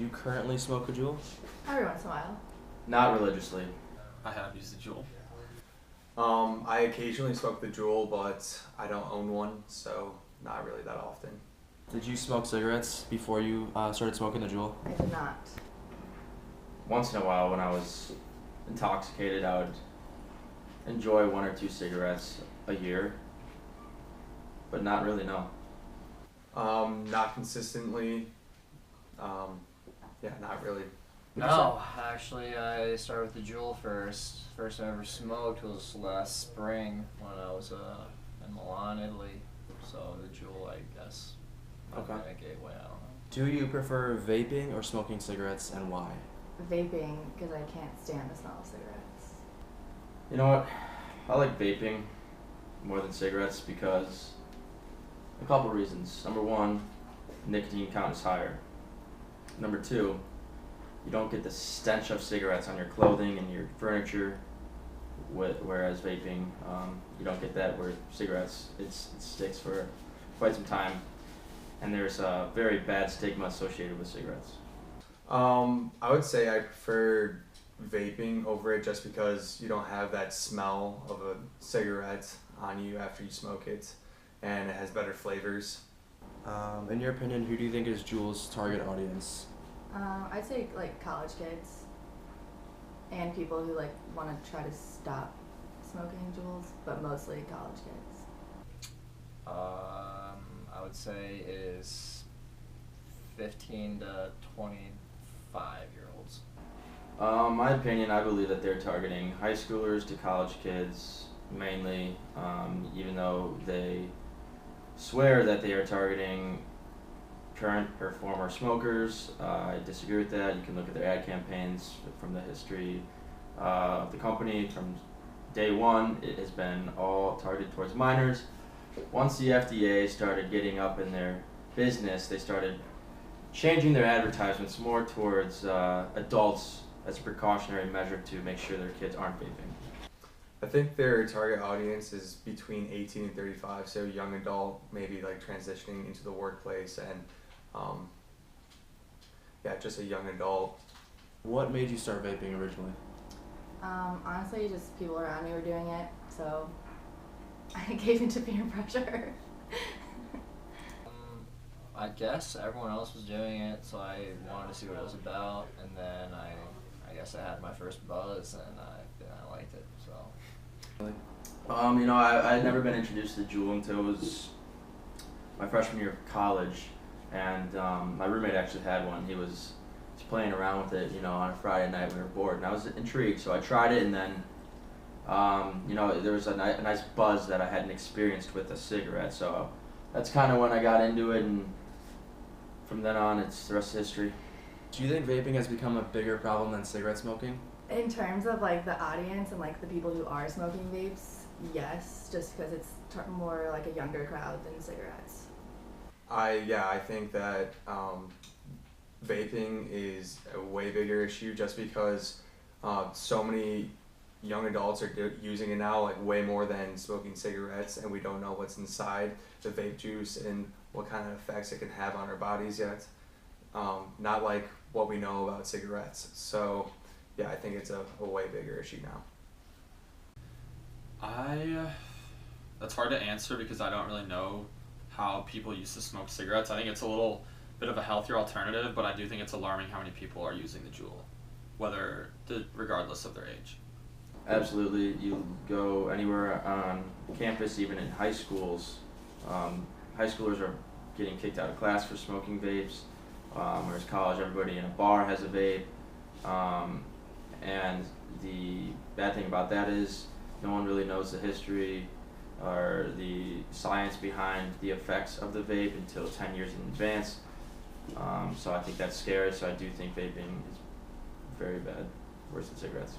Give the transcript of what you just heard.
you currently smoke a Juul? Every once in a while. Not religiously. I have used the Juul. I occasionally smoke the Juul, but I don't own one, so not really that often. Did you smoke cigarettes before you started smoking the Juul? I did not. Once in a while, when I was intoxicated, I would enjoy 1 or 2 cigarettes a year, but not really, no. Not consistently. Yeah, not really. No, actually, I started with the Juul first. First I ever smoked was last spring when I was in Milan, Italy. So the Juul, I guess, Okay. a gateway. I don't know. Do you prefer vaping or smoking cigarettes, and why? Vaping, because I can't stand the smell of cigarettes. You know what? I like vaping more than cigarettes because a couple reasons. Number one, nicotine count is higher. Number two, you don't get the stench of cigarettes on your clothing and your furniture, whereas vaping, you don't get that. Where cigarettes, it sticks for quite some time, and there's a very bad stigma associated with cigarettes. I would say I prefer vaping over it just because you don't have that smell of a cigarette on you after you smoke it, and it has better flavors. In your opinion, who do you think is Juul's target audience? I'd say like college kids and people who like want to try to stop smoking Juuls, but mostly college kids. I would say is 15 to 25-year-olds. My opinion, I believe that they're targeting high schoolers to college kids mainly, even though they swear that they are targeting current or former smokers. I disagree with that. You can look at their ad campaigns from the history of the company. From day one, it has been all targeted towards minors. Once the FDA started getting up in their business, they started changing their advertisements more towards adults as a precautionary measure to make sure their kids aren't vaping. I think their target audience is between 18 and 35, so young adult, maybe like transitioning into the workplace, and yeah, just a young adult. What made you start vaping originally? Honestly, just people around me were doing it, so I gave into peer pressure. I guess everyone else was doing it, so I wanted to see what it was about, and then I guess I had my first buzz, and I liked it. So. I had never been introduced to Juul until it was my freshman year of college, and my roommate actually had one. He was playing around with it, on a Friday night when we were bored, and I was intrigued, so I tried it, and then, there was a nice buzz that I hadn't experienced with a cigarette, so that's kind of when I got into it, and from then on, it's the rest of history. Do you think vaping has become a bigger problem than cigarette smoking? In terms of like the audience and like the people who are smoking vapes, yes, just because it's more like a younger crowd than cigarettes. I think that vaping is a way bigger issue just because so many young adults are using it now, like way more than smoking cigarettes, and we don't know what's inside the vape juice and what kind of effects it can have on our bodies yet. Not like what we know about cigarettes. So yeah, I think it's a way bigger issue now. That's hard to answer because I don't really know how people used to smoke cigarettes. I think it's a little bit of a healthier alternative, but I do think it's alarming how many people are using the Juul, regardless of their age. Absolutely. You go anywhere on campus, even in high schools, high schoolers are getting kicked out of class for smoking vapes, whereas college, everybody in a bar has a vape. And the bad thing about that is no one really knows the history or the science behind the effects of the vape until 10 years in advance. So I think that's scary, so I do think vaping is very bad, worse than cigarettes.